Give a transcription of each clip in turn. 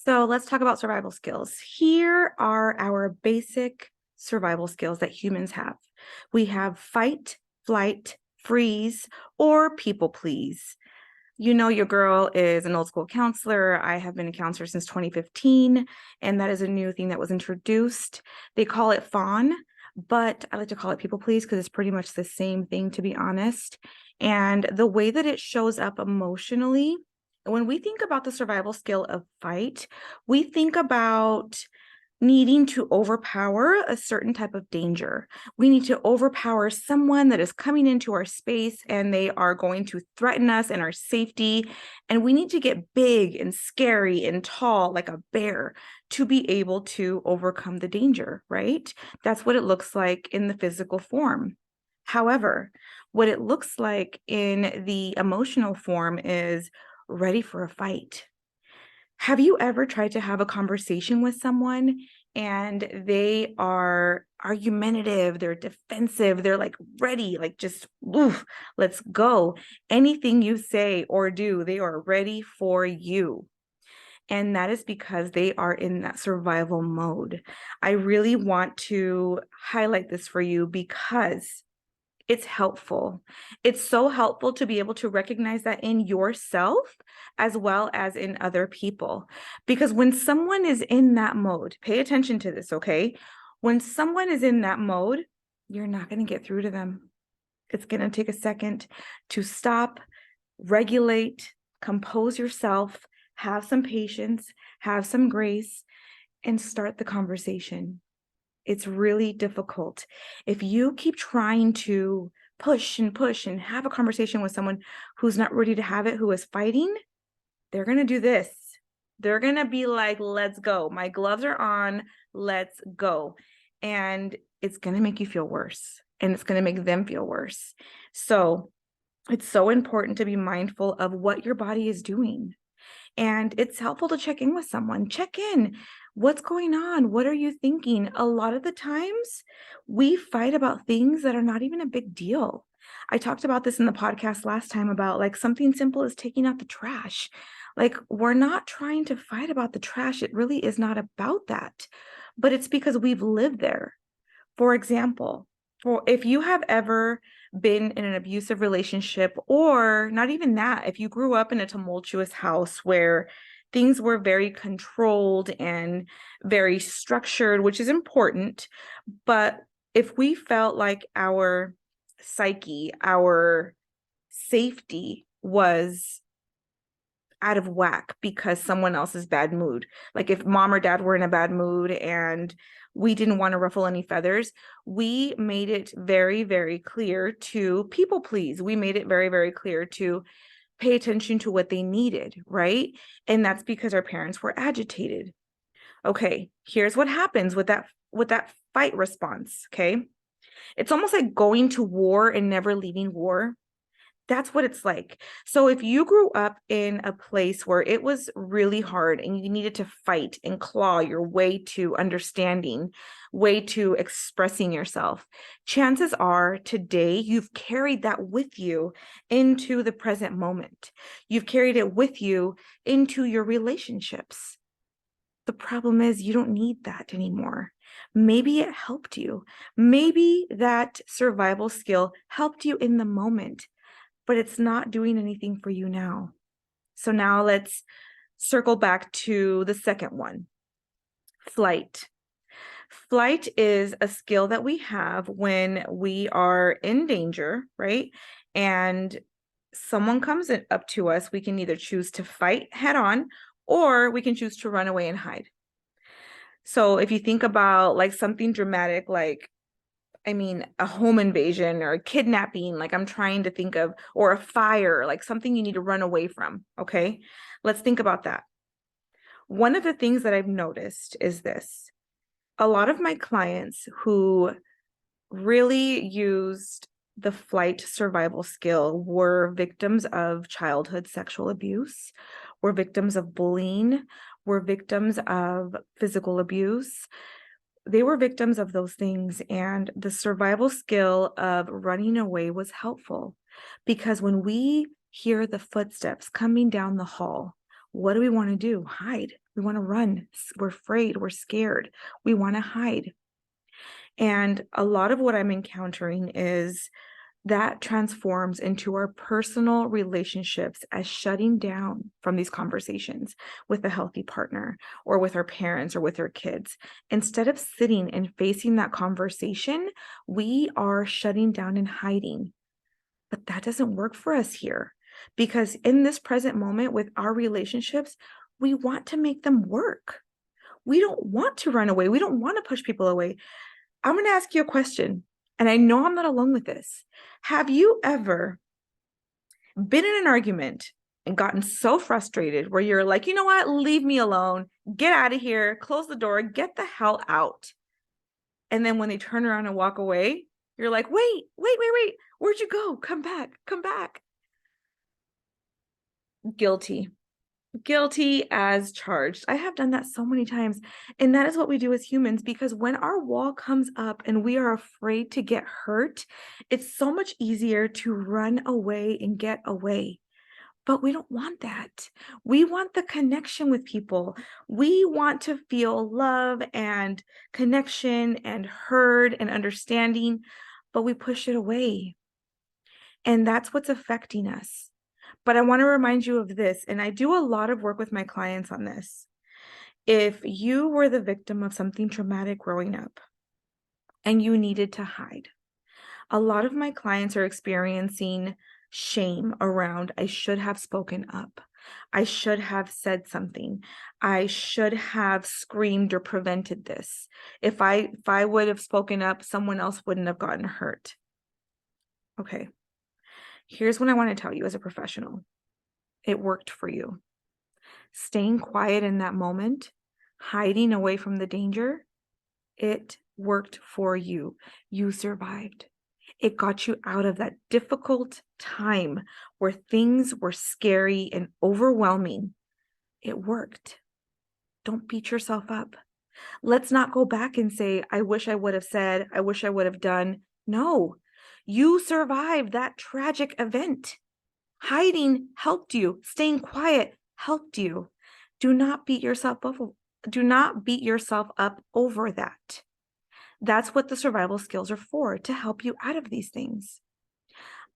So let's talk about survival skills. Here are our basic survival skills that humans have. We have fight, flight, freeze, or people please. You know, your girl is an old school counselor. I have been a counselor since 2015, and that is a new thing that was introduced. They call it fawn, but I like to call it people please because it's pretty much the same thing, to be honest. And the way that it shows up emotionally, when we think about the survival skill of fight, we think about needing to overpower a certain type of danger. We need to overpower someone that is coming into our space and they are going to threaten us and our safety. And we need to get big and scary and tall like a bear to be able to overcome the danger, right? That's what it looks like in the physical form. However, what it looks like in the emotional form is ready for a fight. Have you ever tried to have a conversation with someone and they are argumentative, they're defensive, they're like ready, like just, oof, let's go. Anything you say or do, they are ready for you. And that is because they are in that survival mode. I really want to highlight this for you because it's helpful. It's so helpful to be able to recognize that in yourself as well as in other people. Because when someone is in that mode, pay attention to this, okay? When someone is in that mode, you're not going to get through to them. It's going to take a second to stop, regulate, compose yourself, have some patience, have some grace, and start the conversation. It's really difficult. If you keep trying to push and have a conversation with someone who's not ready to have it, who is fighting, they're going to do this. They're going to be like, let's go. My gloves are on. Let's go. And it's going to make you feel worse. And it's going to make them feel worse. So it's so important to be mindful of what your body is doing. And it's helpful to check in with someone. Check in. What's going on? What are you thinking? A lot of the times we fight about things that are not even a big deal. I talked about this in the podcast last time about like something simple as taking out the trash. Like we're not trying to fight about the trash. It really is not about that. But it's because we've lived there. For example, if you have ever been in an abusive relationship, or not even that, if you grew up in a tumultuous house where things were very controlled and very structured, which is important, but if we felt like our psyche, our safety was out of whack because someone else's bad mood. Like if mom or dad were in a bad mood and we didn't want to ruffle any feathers, we made it very, very clear to people please. We made it very, very clear to pay attention to what they needed, right? And that's because our parents were agitated. Okay, here's what happens with that fight response, okay? It's almost like going to war and never leaving war. That's what it's like. So if you grew up in a place where it was really hard and you needed to fight and claw your way to understanding, way to expressing yourself, chances are today you've carried that with you into the present moment. You've carried it with you into your relationships. The problem is you don't need that anymore. Maybe it helped you. Maybe that survival skill helped you in the moment, but it's not doing anything for you now. So now let's circle back to the second one, flight. Flight is a skill that we have when we are in danger, right? And someone comes up to us, we can either choose to fight head on, or we can choose to run away and hide. So if you think about like something dramatic, like a home invasion or a kidnapping, like I'm trying to think of, or a fire, like something you need to run away from. Okay. Let's think about that. One of the things that I've noticed is this. A lot of my clients who really used the flight survival skill were victims of childhood sexual abuse, were victims of bullying, were victims of physical abuse. They were victims of those things, and the survival skill of running away was helpful because when we hear the footsteps coming down the hall, what do we want to do? Hide. We want to run. We're afraid. We're scared. We want to hide. And a lot of what I'm encountering is that transforms into our personal relationships as shutting down from these conversations with a healthy partner or with our parents or with our kids. Instead of sitting and facing that conversation, we are shutting down and hiding. But that doesn't work for us here, because in this present moment with our relationships, we want to make them work. We don't want to run away. We don't want to push people away. I'm going to ask you a question, and I know I'm not alone with this. Have you ever been in an argument and gotten so frustrated where you're like, you know what, leave me alone, get out of here, close the door, get the hell out. And then when they turn around and walk away, you're like, wait, where'd you go? Come back. Guilty as charged. I have done that so many times. And that is what we do as humans, because when our wall comes up and we are afraid to get hurt, it's so much easier to run away and get away. But we don't want that. We want the connection with people. We want to feel love and connection and heard and understanding, but we push it away. And that's what's affecting us. But I want to remind you of this, and I do a lot of work with my clients on this. If you were the victim of something traumatic growing up and you needed to hide, a lot of my clients are experiencing shame around, I should have spoken up. I should have said something. I should have screamed or prevented this. If I would have spoken up, someone else wouldn't have gotten hurt. Okay. Here's what I want to tell you as a professional. It worked for you. Staying quiet in that moment, hiding away from the danger, it worked for you. You survived. It got you out of that difficult time where things were scary and overwhelming. It worked. Don't beat yourself up. Let's not go back and say, I wish I would have said, I wish I would have done. No, you survived that tragic event. Hiding helped you. Staying quiet helped you. Do not beat yourself up over that. That's what the survival skills are for, to help you out of these things.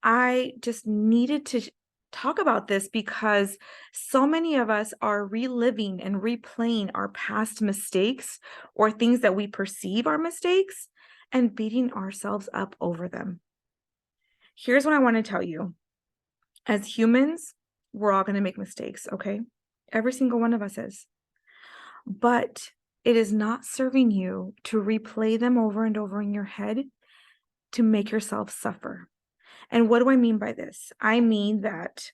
I just needed to talk about this because so many of us are reliving and replaying our past mistakes or things that we perceive are mistakes and beating ourselves up over them. Here's what I want to tell you. As humans, we're all going to make mistakes, okay? Every single one of us is. But it is not serving you to replay them over and over in your head to make yourself suffer. And what do I mean by this? I mean that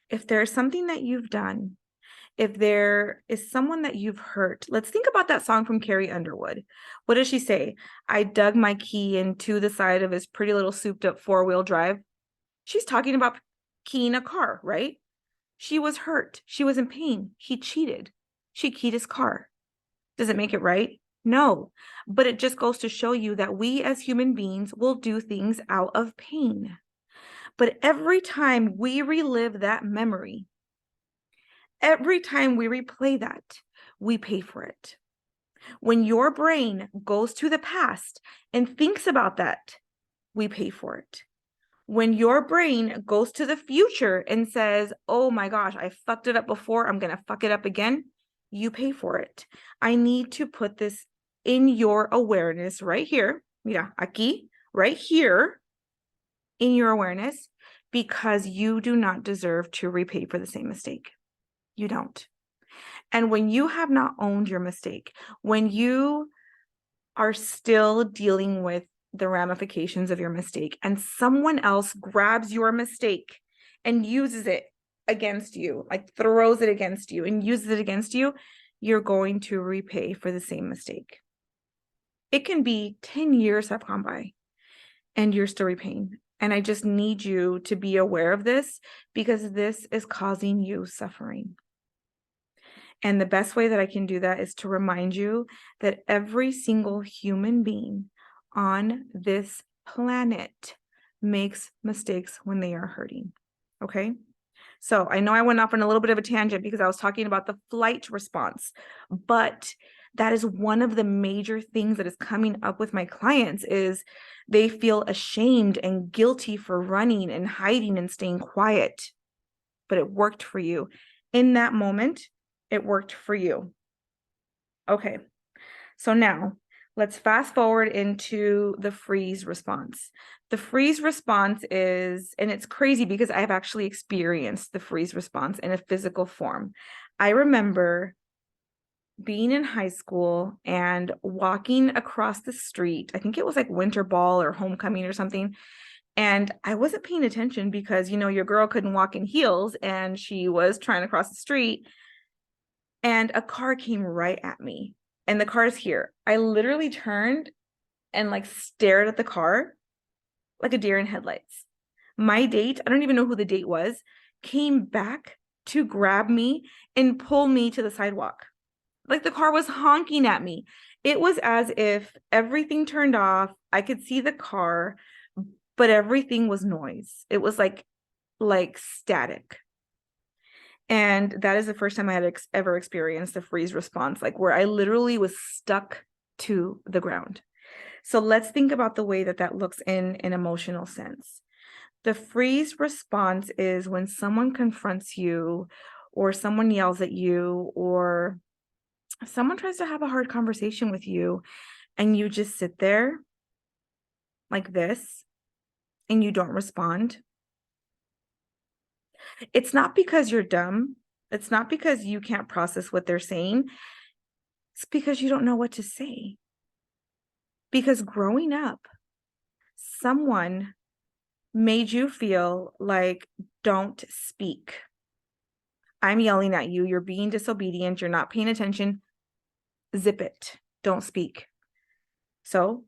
if there's something that you've done, if there is someone that you've hurt, let's think about that song from Carrie Underwood. What does she say? I dug my key into the side of his pretty little souped up 4-wheel drive. She's talking about keying a car, right? She was hurt. She was in pain. He cheated. She keyed his car. Does it make it right? No, but it just goes to show you that we as human beings will do things out of pain. But every time we relive that memory, every time we replay that, we pay for it. When your brain goes to the past and thinks about that, we pay for it. When your brain goes to the future and says, oh my gosh, I fucked it up before, I'm going to fuck it up again, you pay for it. I need to put this in your awareness right here. Mira, aquí, right here in your awareness, because you do not deserve to repay for the same mistake. You don't. And when you have not owned your mistake, when you are still dealing with the ramifications of your mistake and someone else grabs your mistake and uses it against you, like throws it against you and uses it against you, you're going to repay for the same mistake. It can be 10 years have gone by and you're still repaying. And I just need you to be aware of this, because this is causing you suffering. And the best way that I can do that is to remind you that every single human being on this planet makes mistakes when they are hurting. Okay? So I know I went off on a little bit of a tangent because I was talking about the flight response, but that is one of the major things that is coming up with my clients is they feel ashamed and guilty for running and hiding and staying quiet. But it worked for you. In that moment, it worked for you. Okay, so now let's fast forward into the freeze response. The freeze response is, and it's crazy because I've actually experienced the freeze response in a physical form. I remember being in high school and walking across the street. I think it was like winter ball or homecoming or something. And I wasn't paying attention because, your girl couldn't walk in heels and she was trying to cross the street. And a car came right at me. And the car's here. I literally turned and like stared at the car like a deer in headlights. My date, I don't even know who the date was, came back to grab me and pull me to the sidewalk. Like the car was honking at me. It was as if everything turned off. I could see the car, but everything was noise. It was like static. And that is the first time I had ever experienced the freeze response, like where I literally was stuck to the ground. So let's think about the way that that looks in an emotional sense. The freeze response is when someone confronts you or someone yells at you or someone tries to have a hard conversation with you and you just sit there like this and you don't respond. It's not because you're dumb. It's not because you can't process what they're saying. It's because you don't know what to say. Because growing up, someone made you feel like, don't speak. I'm yelling at you. You're being disobedient. You're not paying attention. Zip it. Don't speak. So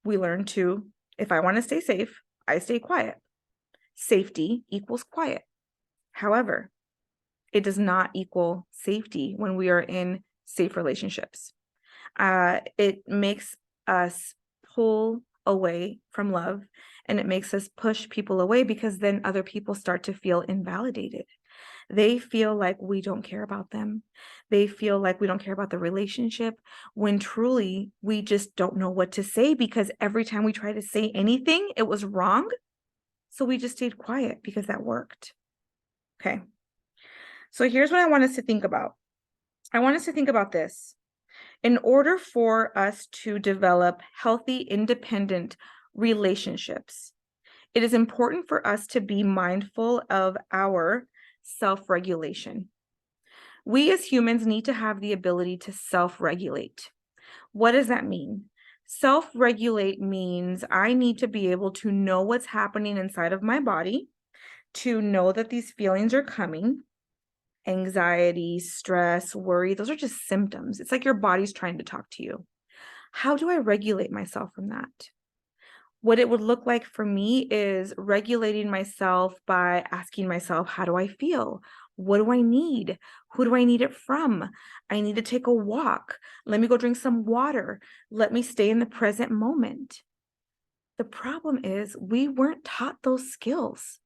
we learn to, if I want to stay safe, I stay quiet. Safety equals quiet. However, it does not equal safety when we are in safe relationships. It makes us pull away from love and it makes us push people away because then other people start to feel invalidated. They feel like we don't care about them. They feel like we don't care about the relationship when truly we just don't know what to say because every time we try to say anything, it was wrong. So we just stayed quiet because that worked. Okay. So here's what I want us to think about. I want us to think about this. In order for us to develop healthy, independent relationships, it is important for us to be mindful of our self-regulation. We as humans need to have the ability to self-regulate. What does that mean? Self-regulate means I need to be able to know what's happening inside of my body, to know that these feelings are coming. Anxiety, stress, worry, those are just symptoms. It's like your body's trying to talk to you. How do I regulate myself from that? What it would look like for me is regulating myself by asking myself, how do I feel? What do I need? Who do I need it from? I need to take a walk. Let me go drink some water. Let me stay in the present moment. The problem is we weren't taught those skills.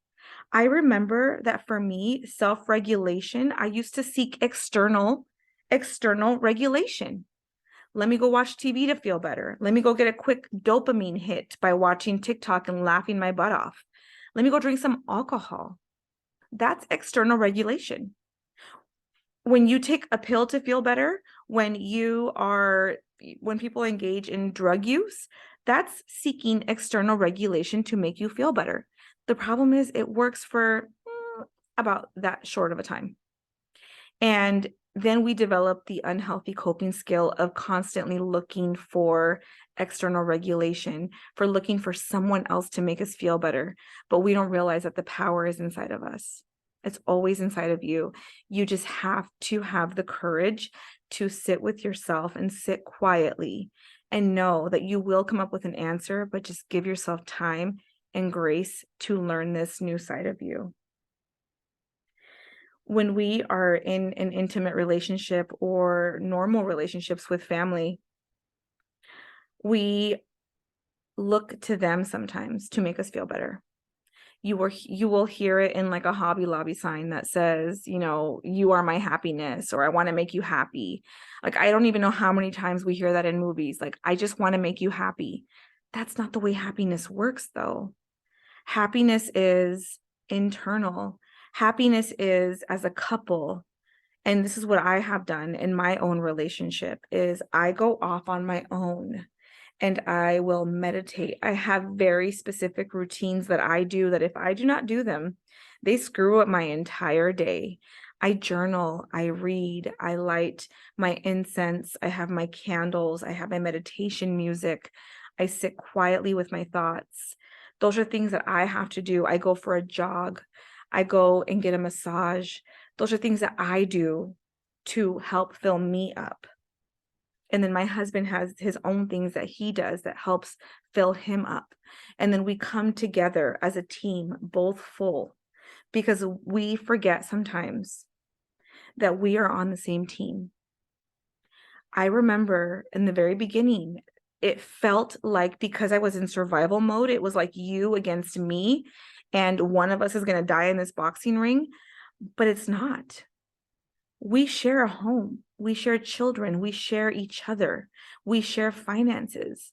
I remember that for me, self-regulation, I used to seek external regulation. Let me go watch TV to feel better. Let me go get a quick dopamine hit by watching TikTok and laughing my butt off. Let me go drink some alcohol. That's external regulation. When you take a pill to feel better, when people engage in drug use, that's seeking external regulation to make you feel better. The problem is it works for about that short of a time. And then we develop the unhealthy coping skill of constantly looking for external regulation, for looking for someone else to make us feel better. But we don't realize that the power is inside of us. It's always inside of you. You just have to have the courage to sit with yourself and sit quietly and know that you will come up with an answer, but just give yourself time and grace to learn this new side of you. When we are in an intimate relationship or normal relationships with family, we look to them sometimes to make us feel better. You will hear it in like a Hobby Lobby sign that says, you know, you are my happiness, or I want to make you happy. Like, I don't even know how many times we hear that in movies. Like, I just want to make you happy. That's not the way happiness works, though. Happiness is internal. Happiness is as a couple. And this is what I have done in my own relationship is I go off on my own and I will meditate. I have very specific routines that I do that if I do not do them, they screw up my entire day. I journal, I read, I light my incense, I have my candles, I have my meditation music, I sit quietly with my thoughts. Those are things that I have to do. I go for a jog, I go and get a massage. Those are things that I do to help fill me up. And then my husband has his own things that he does that helps fill him up. And then we come together as a team, both full, because we forget sometimes that we are on the same team. I remember in the very beginning, it felt like because I was in survival mode, it was like you against me, and one of us is going to die in this boxing ring, but it's not. We share a home, we share children, we share each other, we share finances.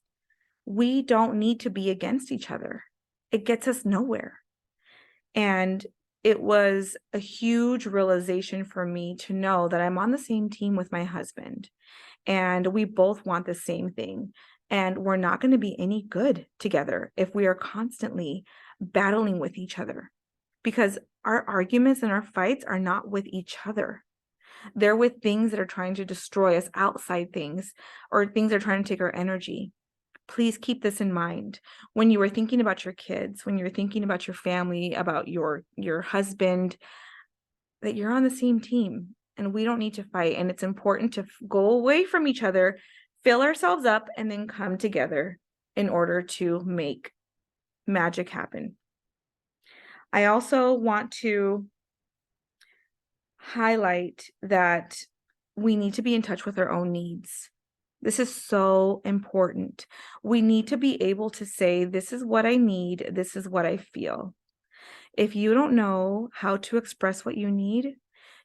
We don't need to be against each other. It gets us nowhere. And it was a huge realization for me to know that I'm on the same team with my husband and we both want the same thing. And we're not going to be any good together if we are constantly battling with each other, because our arguments and our fights are not with each other. They're with things that are trying to destroy us, outside things, or things that are trying to take our energy. Please keep this in mind when you are thinking about your kids, when you're thinking about your family, about your husband, that you're on the same team and we don't need to fight. And it's important to go away from each other, fill ourselves up, and then come together in order to make magic happen. I also want to highlight that we need to be in touch with our own needs. This is so important. We need to be able to say, this is what I need, this is what I feel. If you don't know how to express what you need,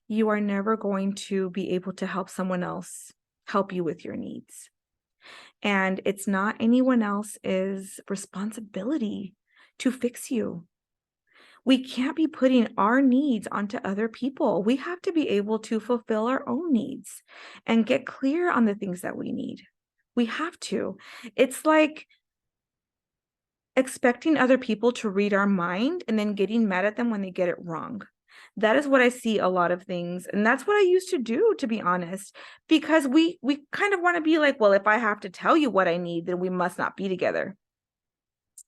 you are never going to be able to help someone else help you with your needs. And it's not anyone else's responsibility to fix you. We can't be putting our needs onto other people. We have to be able to fulfill our own needs and get clear on the things that we need. We have to. It's like expecting other people to read our mind and then getting mad at them when they get it wrong. That is what I see a lot of things. And that's what I used to do, to be honest, because we kind of want to be like, well, if I have to tell you what I need, then we must not be together.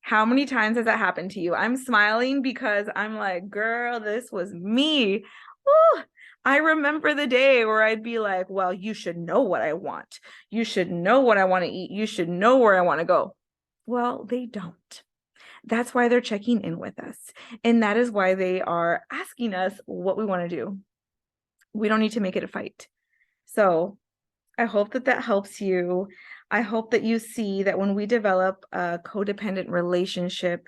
How many times has that happened to you? I'm smiling because I'm like, girl, this was me. Ooh, I remember the day where I'd be like, well, you should know what I want. You should know what I want to eat. You should know where I want to go. Well, they don't. That's why they're checking in with us. And that is why they are asking us what we want to do. We don't need to make it a fight. So I hope that that helps you. I hope that you see that when we develop a codependent relationship,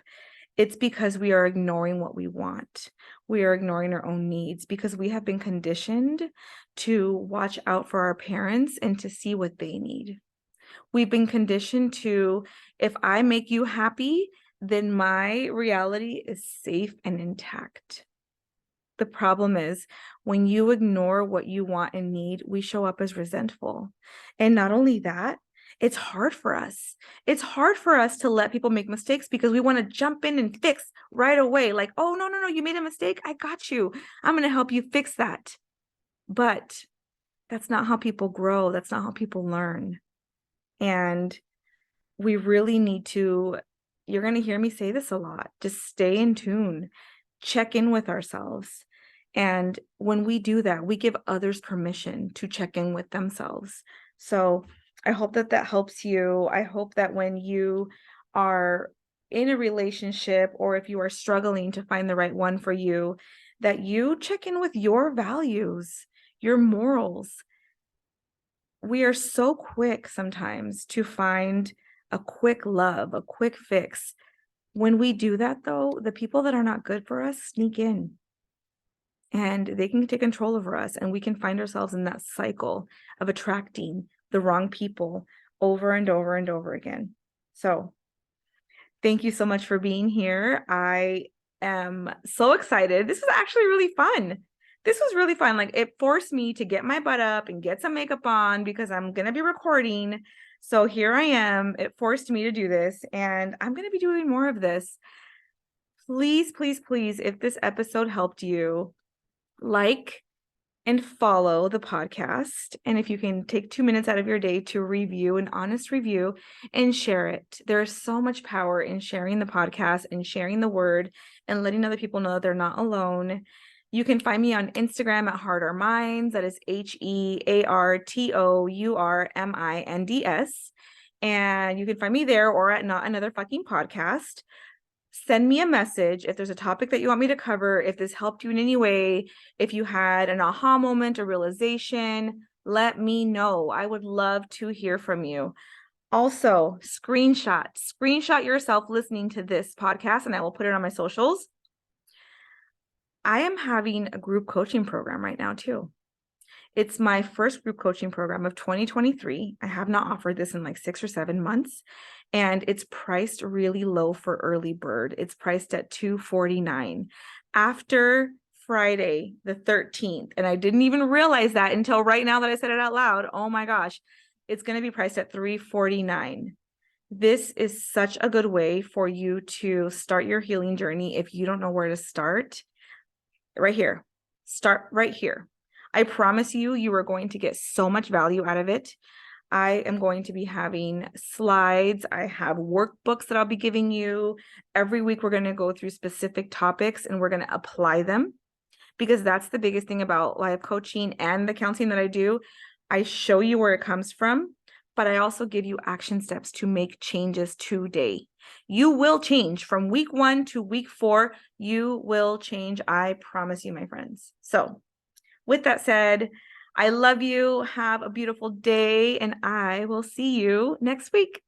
it's because we are ignoring what we want. We are ignoring our own needs because we have been conditioned to watch out for our parents and to see what they need. We've been conditioned to, if I make you happy, then my reality is safe and intact. The problem is when you ignore what you want and need, we show up as resentful. And not only that, it's hard for us. It's hard for us to let people make mistakes because we want to jump in and fix right away. Like, oh, no, you made a mistake. I got you. I'm going to help you fix that. But that's not how people grow. That's not how people learn. And we really need to, you're going to hear me say this a lot, just stay in tune, check in with ourselves. And when we do that, we give others permission to check in with themselves. So I hope that that helps you. I hope that when you are in a relationship, or if you are struggling to find the right one for you, that you check in with your values, your morals. We are so quick sometimes to find a quick love, a quick fix. When we do that, though, the people that are not good for us sneak in and they can take control over us, and we can find ourselves in that cycle of attracting the wrong people over and over and over again. So thank you so much for being here. I am so excited. This was actually really fun. This was really fun. Like, it forced me to get my butt up and get some makeup on because I'm going to be recording. So here I am. It forced me to do this, and I'm going to be doing more of this. Please, please, please, if this episode helped you, like and follow the podcast. And if you can take 2 minutes out of your day to review, an honest review, and share it. There's so much power in sharing the podcast and sharing the word and letting other people know that they're not alone. You can find me on Instagram at Heart or Minds. That is HEARTOURMINDS. And you can find me there or at Not Another Fucking Podcast. Send me a message if there's a topic that you want me to cover, if this helped you in any way, if you had an aha moment or realization, let me know. I would love to hear from you. Also, screenshot yourself listening to this podcast, and I will put it on my socials. I am having a group coaching program right now too. It's my first group coaching program of 2023. I have not offered this in like 6 or 7 months, and it's priced really low for early bird. It's priced at $249 after Friday the 13th. And I didn't even realize that until right now that I said it out loud. Oh my gosh, it's going to be priced at $349. This is such a good way for you to start your healing journey if you don't know where to start. Right here. Start right here. I promise you, you are going to get so much value out of it. I am going to be having slides. I have workbooks that I'll be giving you. Every week, we're going to go through specific topics and we're going to apply them, because that's the biggest thing about life coaching and the counseling that I do. I show you where it comes from, but I also give you action steps to make changes today. You will change from week 1 to week 4. You will change. I promise you, my friends. So with that said, I love you. Have a beautiful day, and I will see you next week.